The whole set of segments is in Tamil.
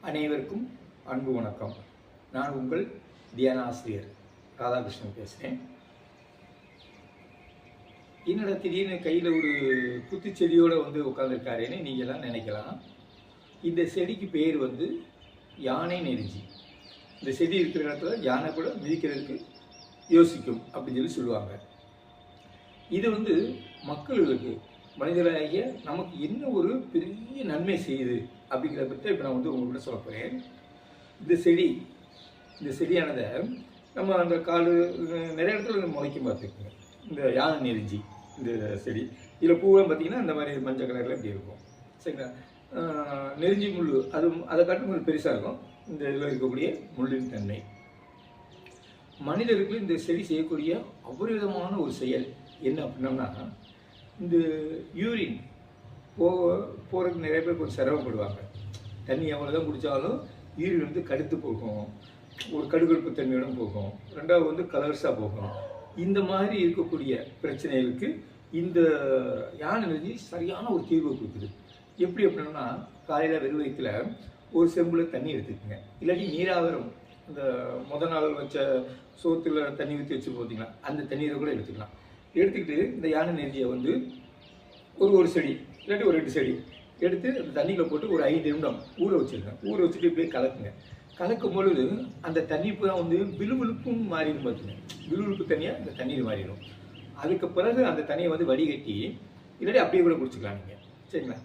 அனைவருக்கும் அன்பு வணக்கம். நான் உங்கள் தியான ஆசிரியர் ராதாகிருஷ்ணன் பேசுகிறேன். என்னோட திடீர்னு கையில் ஒரு குத்து செடியோடு உட்காந்துருக்காருன்னு நீங்கள்லாம் நினைக்கலாம். இந்த செடிக்கு பேர் யானை நெருஞ்சி. இந்த செடி இருக்கிற இடத்துல யானை கூட மிதிக்கிறதுக்கு யோசிக்கும் அப்படின்னு சொல்லுவாங்க. இது மக்களுக்கு மனிதராகிய நமக்கு என்ன ஒரு பெரிய நன்மை செய்யுது அப்படிங்கிறத பற்றி இப்போ நான் உங்கள்கிட்ட சொல்ல போகிறேன். இந்த செடியானதை நம்ம அந்த காடு நிறைய இடத்துல முளைக்கும் பார்த்துக்குங்க. இந்த யானை நெருஞ்சி இந்த செடி இதில் பூவெல்லாம் பார்த்திங்கன்னா இந்த மாதிரி மஞ்சள் கலரில் இப்படி இருக்கும். சரிங்களா? நெருஞ்சி முள் அதை காட்டும் கொஞ்சம் பெருசாக இருக்கும். இந்த இதில் இருக்கக்கூடிய முள்ளின் தன்மை மனிதருக்கு இந்த செடி செய்யக்கூடிய அபரிவிதமான ஒரு செயல் என்ன அப்படின்னோம்னா, இந்த யூரின் போகிறதுக்கு நிறைய பேர் கொஞ்சம் சிரமப்படுவாங்க. தண்ணி எவ்வளோ தான் குடித்தாலும் யூரின் கடுத்து போகும், ஒரு கடுகடுப்பு தண்ணியோட போகும், ரெண்டாவது கலர்ஸாக போகும். இந்த மாதிரி இருக்கக்கூடிய பிரச்சனைகளுக்கு இந்த யானை நெருஞ்சி சரியான ஒரு தீர்வு கொடுக்குது. எப்படி அப்படின்னா, காலையில் வெறும் வயிற்றுல ஒரு செம்பில் தண்ணி எடுத்துக்கோங்க. இல்லாட்டி நீராவரம் அந்த முதல் நாள் வச்ச சோத்துல தண்ணி ஊற்றி வச்சு பார்த்தீங்கன்னா அந்த தண்ணீரை கூட எடுத்துக்கலாம். எடுத்துக்கிட்டு இந்த யானை நெருஞ்சியை ஒரு செடி இல்லாட்டி ஒரு 2 செடி எடுத்து அந்த தண்ணியில் போட்டு ஒரு 5 நிமிடம் ஊற வச்சுருங்க. ஊற வச்சுட்டு இப்படியே கலக்குங்க. கலக்கும் பொழுது அந்த தண்ணி பூரா விழுவிழுப்பும் மாறிடும். பார்த்துங்க, விழுவிழுப்பு தண்ணியாக இந்த தண்ணீர் மாறிடும். அதுக்கு பிறகு அந்த தண்ணியை வடிகட்டி இல்லாட்டி அப்படியே கூட குடிச்சிக்கலாம் நீங்கள். சரிங்களா?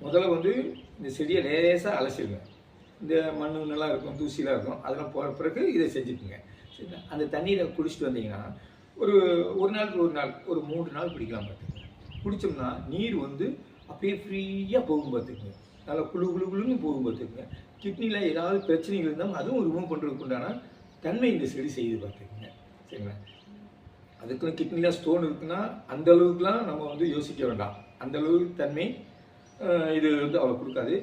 முதல்ல இந்த செடியை லேசாக அலசிடுங்க. இந்த மண் நல்லா இருக்கும், தூசிலாம் இருக்கும், அதெல்லாம் போகிற பிறகு இதை செஞ்சுக்குங்க. சரிங்களா? அந்த தண்ணியை குடிச்சிட்டு வந்தீங்கன்னா ஒரு நாளுக்கு ஒரு 3 நாள் குடிக்கலாம். பார்த்துக்கங்க. குடித்தோம்னா நீர் அப்படியே ஃப்ரீயாக போகும். பார்த்துக்குங்க, நல்லா குழுன்னு போகும். பார்த்துக்குங்க. கிட்னியில் ஏதாவது பிரச்சனைகள் இருந்தாலும் அதுவும் ரிமூவ் பண்ணுறதுக்கு உண்டான தன்மை இந்த செடி செய்து. பார்த்துக்குங்க. சரிங்களா? அதுக்குன்னு கிட்னியில் ஸ்டோன் இருக்குன்னா அந்த அளவுக்குலாம் நம்ம யோசிக்க வேண்டாம். அந்த அளவுக்கு தன்மை இது அவ்வளோ கொடுக்காது.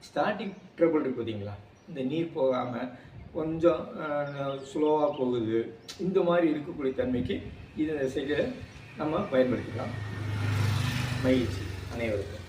ஸ்டார்டிங் ட்ரபிள் இருக்குது பார்த்தீங்களா, இந்த நீர் போகாமல் கொஞ்சம் ஸ்லோவாக போகுது, இந்த மாதிரி இருக்கக்கூடிய தன்மைக்கு இதை செய்ய நம்ம பயன்படுத்திக்கலாம். மகிழ்ச்சி அனைவருக்கும்.